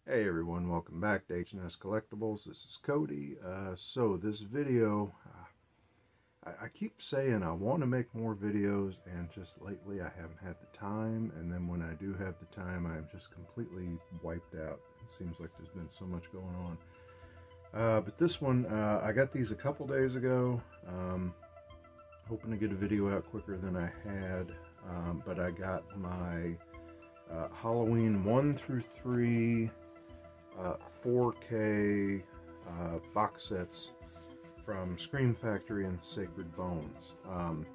Hey everyone, welcome back to H&S Collectibles. This is Cody. So this video, I keep saying I want to make more videos, and just lately I haven't had the time, and then when I do have the time I'm just completely wiped out. It seems like there's been so much going on. But this one, I got these a couple days ago, hoping to get a video out quicker than I had, but I got my Halloween 1 through 3 4K box sets from Scream Factory and Sacred Bones.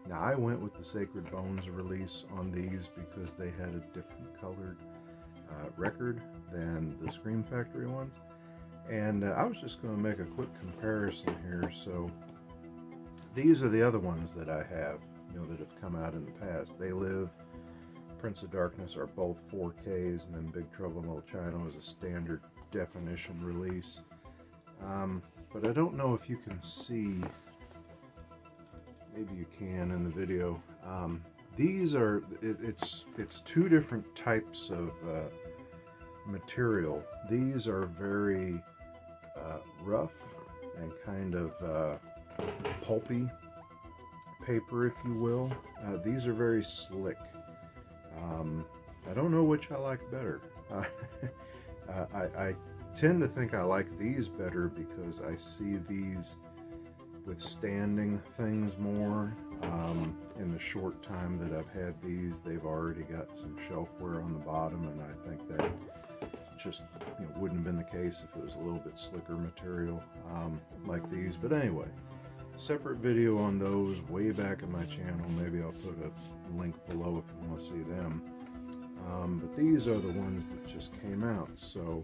Now I went with the Sacred Bones release on these because they had a different colored record than the Scream Factory ones, and I was just going to make a quick comparison here. So these are the other ones that I have, that have come out in the past. They Live, Prince of Darkness are both 4Ks, and then Big Trouble in Little China was a standard definition release. But I don't know if you can see, maybe you can in the video. These are, it's two different types of material. These are very rough and kind of pulpy paper, if you will. These are very slick. I don't know which I like better. I tend to think I like these better because I see these withstanding things more. In the short time that I've had these, they've already got some shelfware on the bottom, and I think that just wouldn't have been the case if it was a little bit slicker material like these. But anyway, separate video on those way back in my channel. Maybe I'll put a link below if you want to see them. But these are the ones that just came out. So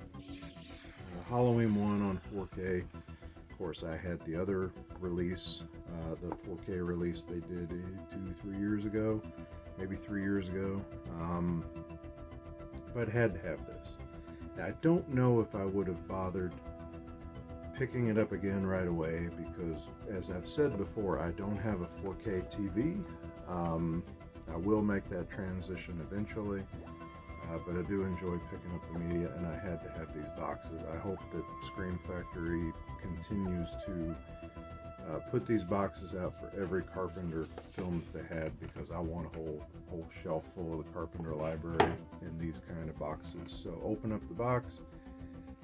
Halloween 1 on 4K. Of course, I had the other release, the 4K release they did 2-3 years ago, maybe 3 years ago. But had to have this. Now, I don't know if I would have bothered picking it up again right away because, as I've said before, I don't have a 4K TV. I will make that transition eventually, but I do enjoy picking up the media, and I had to have these boxes. I hope that Scream Factory continues to put these boxes out for every Carpenter film that they had, because I want a whole shelf full of the Carpenter library in these kind of boxes. So open up the box.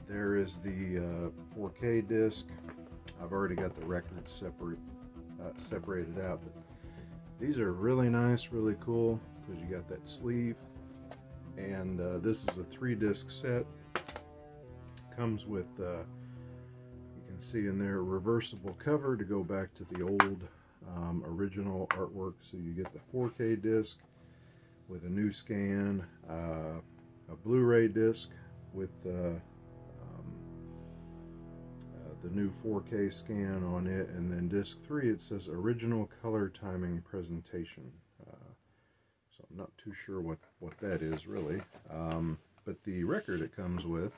There is the 4K disc. I've already got the records separated out, but these are really nice, really cool, because you got that sleeve. And this is a 3-disc set. Comes with, you can see in there, a reversible cover to go back to the old original artwork. So you get the 4K disc with a new scan, a Blu-ray disc with the new 4K scan on it, and then disc 3, it says original color timing presentation. So I'm not too sure what that is really, but the record it comes with,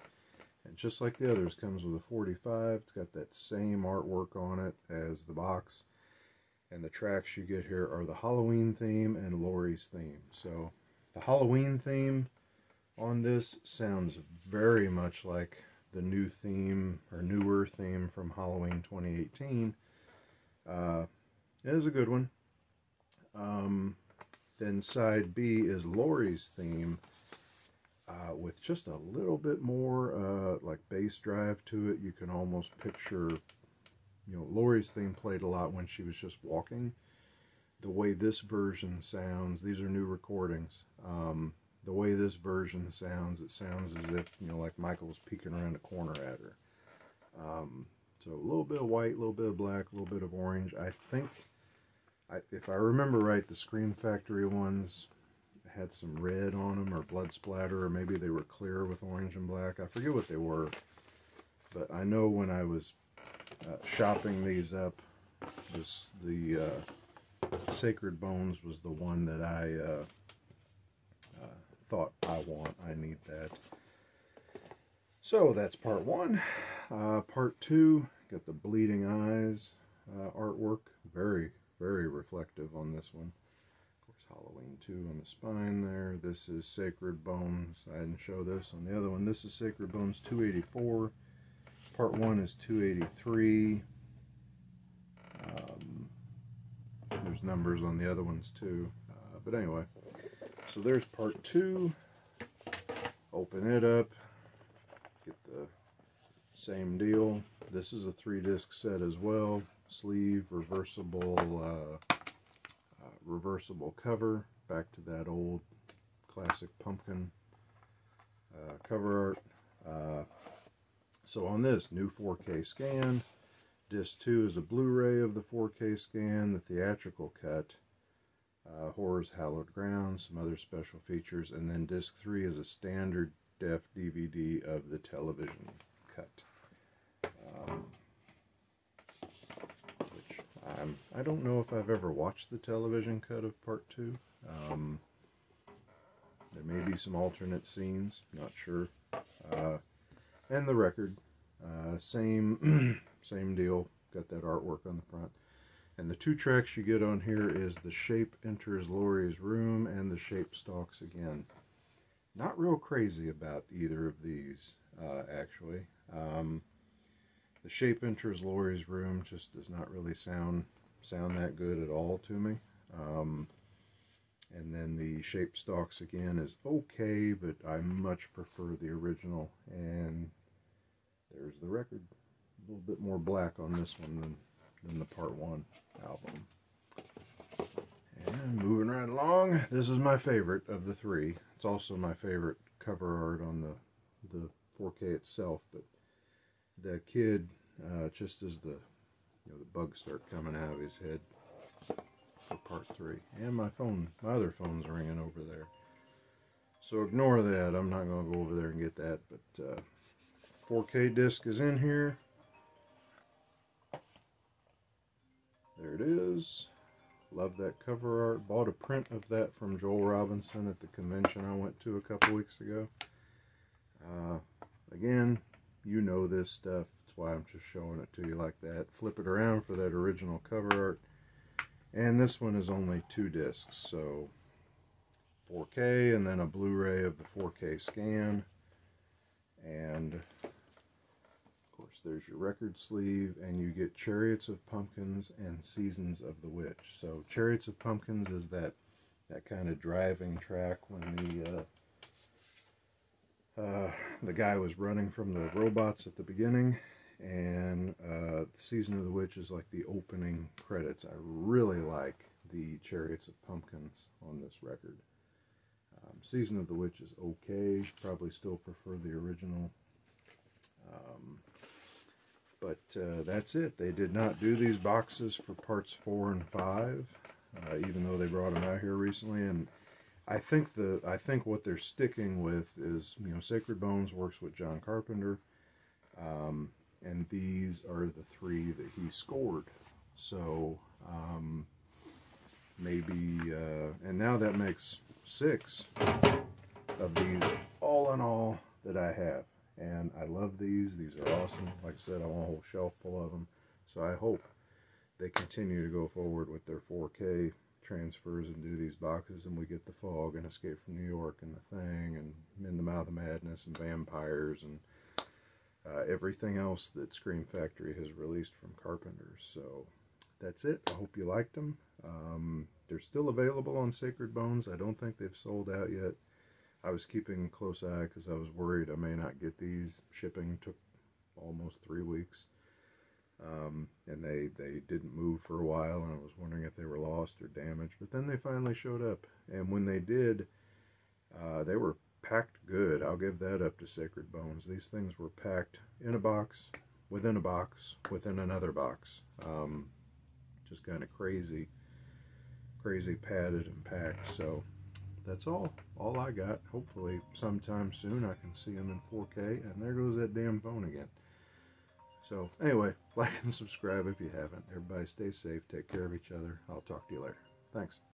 and just like the others, comes with a 45. It's got that same artwork on it as the box, and the tracks you get here are the Halloween theme and Laurie's theme. So the Halloween theme on this sounds very much like the new theme, or newer theme, from Halloween 2018. It is a good one. Then side B is Laurie's theme, with just a little bit more like bass drive to it. You can almost picture, Laurie's theme played a lot when she was just walking. The way this version sounds, these are new recordings. The way this version sounds, it sounds as if, like Michael's peeking around a corner at her. So a little bit of white, a little bit of black, a little bit of orange. I think, if I remember right, the Scream Factory ones had some red on them, or blood splatter, or maybe they were clear with orange and black. I forget what they were, but I know when I was shopping these up, the Sacred Bones was the one that I thought I need that. So that's part 1. Part 2, got the bleeding eyes artwork. Very, very reflective on this one. Of course, Halloween 2 on the spine there. This is Sacred Bones. I didn't show this on the other one. This is Sacred Bones 284. Part 1 is 283. There's numbers on the other ones too. But anyway, so there's part 2. Open it up. Get the same deal. This is a 3-disc set as well. Sleeve, reversible cover. Back to that old classic pumpkin cover art. So on this, new 4K scan. Disc 2 is a Blu-ray of the 4K scan, the theatrical cut, Horror's Hallowed Ground, some other special features, and then Disc 3 is a standard def DVD of the television cut. Which I don't know if I've ever watched the television cut of Part 2. There may be some alternate scenes, not sure. And the record, same deal, got that artwork on the front. And the 2 tracks you get on here is The Shape Enters Laurie's Room and The Shape Stalks Again. Not real crazy about either of these, actually. The Shape Enters Laurie's Room just does not really sound that good at all to me. And then The Shape Stalks Again is okay, but I much prefer the original. And there's the record. A little bit more black on this one than the Part 1 album. And moving right along, this is my favorite of the 3. It's also my favorite cover art on the 4K itself, but the kid, just as the bugs start coming out of his head for Part 3. And my other phone's ringing over there. So ignore that. I'm not going to go over there and get that, but 4K disc is in here. There it is. Love that cover art. Bought a print of that from Joel Robinson at the convention I went to a couple weeks ago. Again, you know this stuff. That's why I'm just showing it to you like that. Flip it around for that original cover art. And this one is only 2 discs. So 4K and then a Blu-ray of the 4K scan. And of course there's your record sleeve, and you get Chariots of Pumpkins and Seasons of the Witch. So Chariots of Pumpkins is that kind of driving track when the guy was running from the robots at the beginning, and the Season of the Witch is like the opening credits. I really like the Chariots of Pumpkins on this record. Season of the Witch is okay. Probably still prefer the original. But that's it. They did not do these boxes for parts 4 and 5, even though they brought them out here recently. And I think what they're sticking with is, Sacred Bones works with John Carpenter, and these are the 3 that he scored. So maybe, and now that makes 6 of these all in all that I have. And I love these. These are awesome. Like I said, I want a whole shelf full of them. So I hope they continue to go forward with their 4K transfers and do these boxes, and we get The Fog and Escape from New York and The Thing and In the Mouth of Madness and Vampires and everything else that Scream Factory has released from Carpenter. So that's it. I hope you liked them. They're still available on Sacred Bones. I don't think they've sold out yet. I was keeping a close eye because I was worried I may not get these. Shipping took almost 3 weeks. And they didn't move for a while, and I was wondering if they were lost or damaged. But then they finally showed up. And when they did, they were packed good. I'll give that up to Sacred Bones. These things were packed in a box, within another box. Just kind of crazy padded and packed. So that's all I got. Hopefully sometime soon I can see them in 4K. And there goes that damn phone again. So anyway, like and subscribe if you haven't. Everybody stay safe, take care of each other. I'll talk to you later. Thanks.